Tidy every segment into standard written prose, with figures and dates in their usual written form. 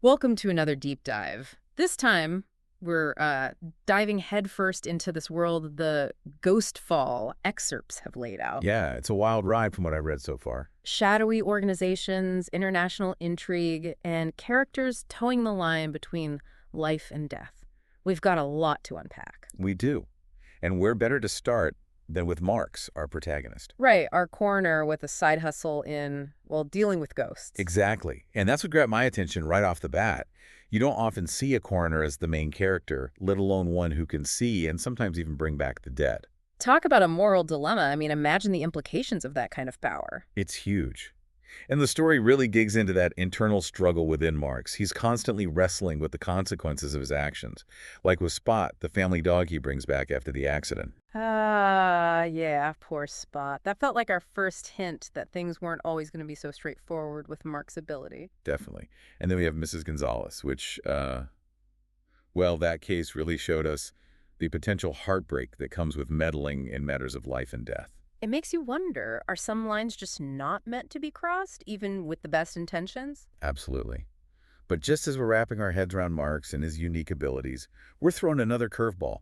Welcome to another deep dive. This time, we're diving headfirst into this world the Ghostfall excerpts have laid out. Yeah, it's a wild ride from what I've read so far. Shadowy organizations, international intrigue, and characters towing the line between life and death. We've got a lot to unpack. We do. And where better to start than with Marks, our protagonist? Right, our coroner with a side hustle in, well, dealing with ghosts. Exactly. And that's what grabbed my attention right off the bat. You don't often see a coroner as the main character, let alone one who can see and sometimes even bring back the dead. Talk about a moral dilemma. I mean, imagine the implications of that kind of power. It's huge. And the story really digs into that internal struggle within Marks. He's constantly wrestling with the consequences of his actions, like with Spot, the family dog he brings back after the accident. Yeah, poor Spot. That felt like our first hint that things weren't always going to be so straightforward with Mark's ability. Definitely. And then we have Mrs. Gonzalez, which, well, that case really showed us the potential heartbreak that comes with meddling in matters of life and death. It makes you wonder, are some lines just not meant to be crossed, even with the best intentions? Absolutely. But just as we're wrapping our heads around Marks and his unique abilities, we're thrown another curveball.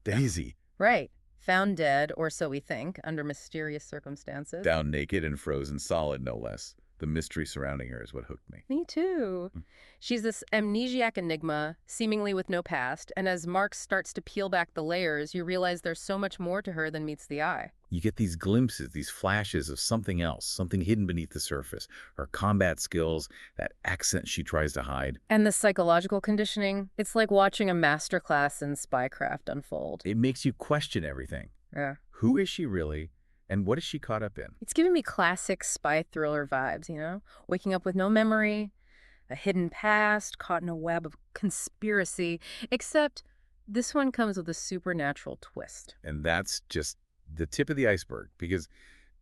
Daisy, Right. Found dead, or so we think, under mysterious circumstances. down naked and frozen solid, no less. The mystery surrounding her is what hooked me. Me too. She's this amnesiac enigma, seemingly with no past, and as Mark starts to peel back the layers, you realize there's so much more to her than meets the eye. You get these glimpses, these flashes of something else, something hidden beneath the surface. Her combat skills, that accent she tries to hide. And the psychological conditioning, it's like watching a masterclass in spycraft unfold. It makes you question everything. Yeah. Who is she really, and what is she caught up in? It's giving me classic spy thriller vibes, you know? Waking up with no memory, a hidden past, caught in a web of conspiracy, except this one comes with a supernatural twist. And that's just the tip of the iceberg, because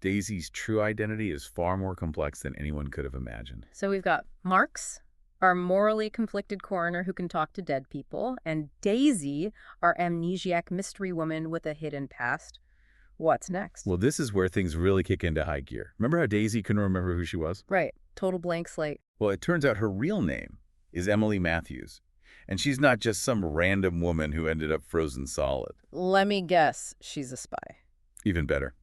Daisy's true identity is far more complex than anyone could have imagined. So we've got Marks, our morally conflicted coroner who can talk to dead people, and Daisy, our amnesiac mystery woman with a hidden past. What's next? Well, this is where things really kick into high gear. Remember how Daisy couldn't remember who she was? Right, total blank slate. Well, it turns out her real name is Emily Matthews. And she's not just some random woman who ended up frozen solid. Let me guess, she's a spy. Even better.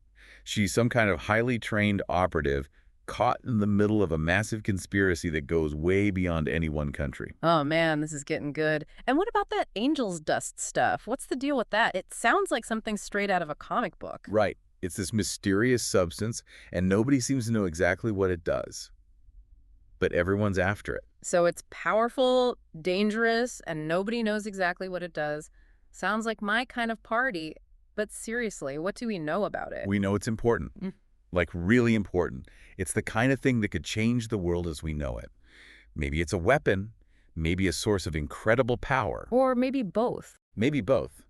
She's some kind of highly trained operative caught in the middle of a massive conspiracy that goes way beyond any one country. Oh man, this is getting good. And what about that angel's dust stuff? What's the deal with that? It sounds like something straight out of a comic book. Right. It's this mysterious substance, and nobody seems to know exactly what it does. But everyone's after it. So it's powerful, dangerous, and nobody knows exactly what it does. Sounds like my kind of party. But seriously, what do we know about it? We know it's important. Mm. Like, really important. It's the kind of thing that could change the world as we know it. Maybe it's a weapon, maybe a source of incredible power, Or maybe both. maybe both.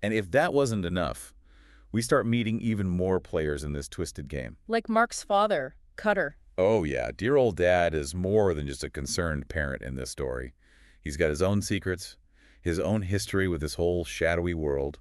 And if that wasn't enough, we start meeting even more players in this twisted game. Like Mark's father, Cutter. Oh yeah, dear old dad is more than just a concerned parent in this story. He's got his own secrets, his own history with this whole shadowy world.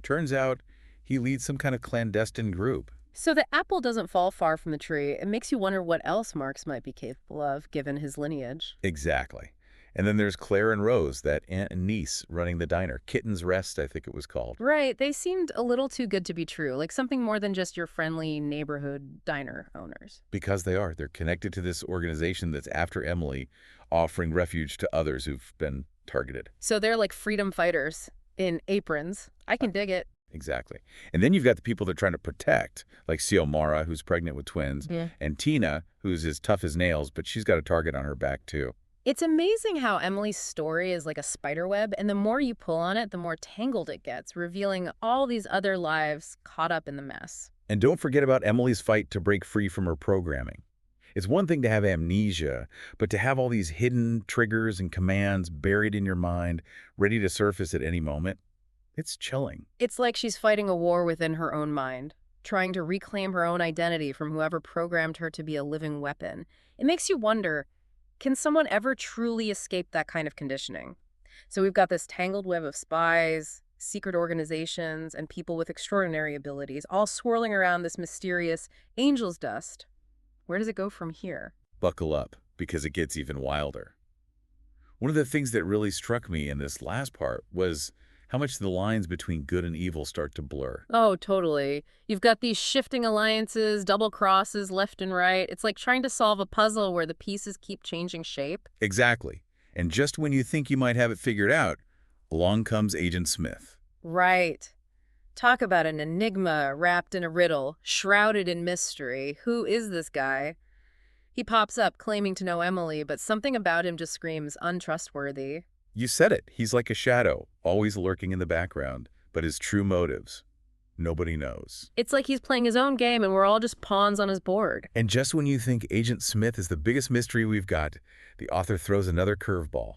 Turns out he leads some kind of clandestine group. So the apple doesn't fall far from the tree. It makes you wonder what else Marx might be capable of, given his lineage. Exactly. And then there's Claire and Rose, that aunt and niece running the diner. Kitten's Rest, I think it was called. Right, they seemed a little too good to be true, like something more than just your friendly neighborhood diner owners. Because they are. They're connected to this organization that's after Emily, offering refuge to others who've been targeted. So they're like freedom fighters in aprons. I can dig it. Exactly. And then you've got the people they're trying to protect, like Xiomara, who's pregnant with twins, Yeah. and Tina, who's as tough as nails, but she's got a target on her back, too. It's amazing how Emily's story is like a spider web, and the more you pull on it, the more tangled it gets, revealing all these other lives caught up in the mess. And don't forget about Emily's fight to break free from her programming. It's one thing to have amnesia, but to have all these hidden triggers and commands buried in your mind, ready to surface at any moment, it's chilling. It's like she's fighting a war within her own mind, trying to reclaim her own identity from whoever programmed her to be a living weapon. It makes you wonder, can someone ever truly escape that kind of conditioning? So we've got this tangled web of spies, secret organizations, and people with extraordinary abilities, all swirling around this mysterious angel's dust. Where does it go from here? Buckle up, because it gets even wilder. One of the things that really struck me in this last part was how much the lines between good and evil start to blur. Oh, totally. You've got these shifting alliances, double crosses left and right. It's like trying to solve a puzzle where the pieces keep changing shape. Exactly. And just when you think you might have it figured out, along comes Agent Smith. Right. Talk about an enigma wrapped in a riddle, shrouded in mystery. Who is this guy? He pops up claiming to know Emily, but something about him just screams untrustworthy. You said it. He's like a shadow, always lurking in the background, but his true motives, nobody knows. It's like he's playing his own game and we're all just pawns on his board. And just when you think Agent Smith is the biggest mystery we've got, the author throws another curveball.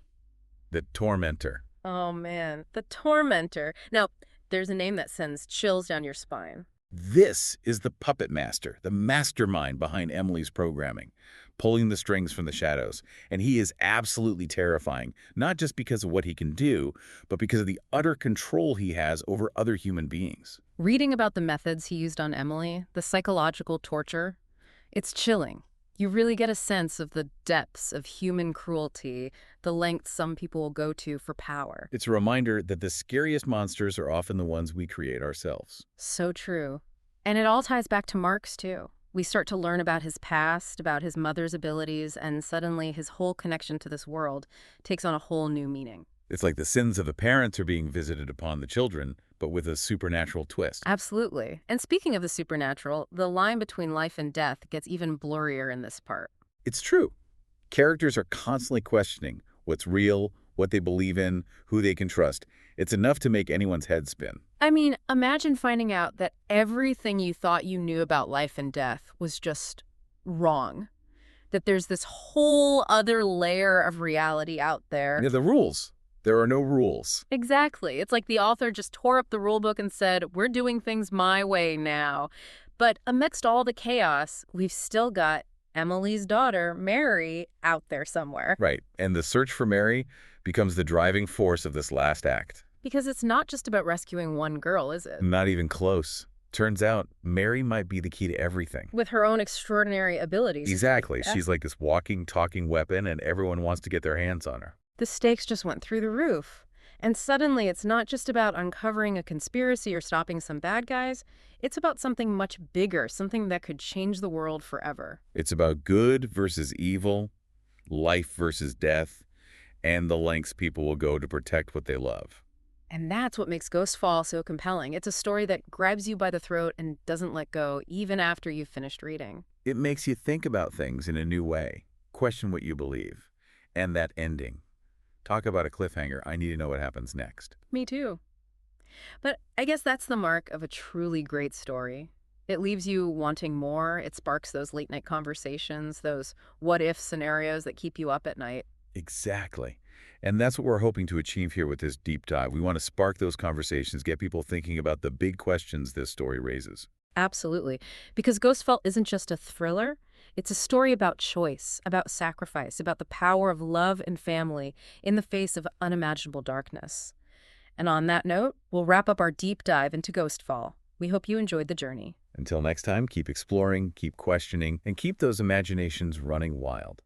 The Tormentor. Oh man, the Tormentor. Now, there's a name that sends chills down your spine. This is the puppet master, the mastermind behind Emily's programming, pulling the strings from the shadows. And he is absolutely terrifying, not just because of what he can do, but because of the utter control he has over other human beings. Reading about the methods he used on Emily, the psychological torture, it's chilling. You really get a sense of the depths of human cruelty, the lengths some people will go to for power. It's a reminder that the scariest monsters are often the ones we create ourselves. So true. And it all ties back to Marx, too. We start to learn about his past, about his mother's abilities, and suddenly his whole connection to this world takes on a whole new meaning. It's like the sins of the parents are being visited upon the children, but with a supernatural twist. Absolutely. And speaking of the supernatural, the line between life and death gets even blurrier in this part. It's true. Characters are constantly questioning what's real, what they believe in, who they can trust. It's enough to make anyone's head spin. I mean, imagine finding out that everything you thought you knew about life and death was just wrong. That there's this whole other layer of reality out there. Yeah, the rules. There are no rules. Exactly. It's like the author just tore up the rule book and said, we're doing things my way now. But amidst all the chaos, we've still got Emily's daughter, Mary, out there somewhere. Right. And the search for Mary becomes the driving force of this last act. Because it's not just about rescuing one girl, is it? Not even close. Turns out, Mary might be the key to everything. With her own extraordinary abilities. Exactly. Yeah. She's like this walking, talking weapon, and everyone wants to get their hands on her. The stakes just went through the roof. And suddenly it's not just about uncovering a conspiracy or stopping some bad guys. It's about something much bigger, something that could change the world forever. It's about good versus evil, life versus death, and the lengths people will go to protect what they love. And that's what makes Ghost Fall so compelling. It's a story that grabs you by the throat and doesn't let go, even after you've finished reading. It makes you think about things in a new way, question what you believe, and that ending. Talk about a cliffhanger. I need to know what happens next. Me too. But I guess that's the mark of a truly great story. It leaves you wanting more. It sparks those late-night conversations, those what-if scenarios that keep you up at night. Exactly. And that's what we're hoping to achieve here with this deep dive. We want to spark those conversations, get people thinking about the big questions this story raises. Absolutely. Because Ghostfall isn't just a thriller. It's a story about choice, about sacrifice, about the power of love and family in the face of unimaginable darkness. And on that note, we'll wrap up our deep dive into Ghostfall. We hope you enjoyed the journey. Until next time, keep exploring, keep questioning, and keep those imaginations running wild.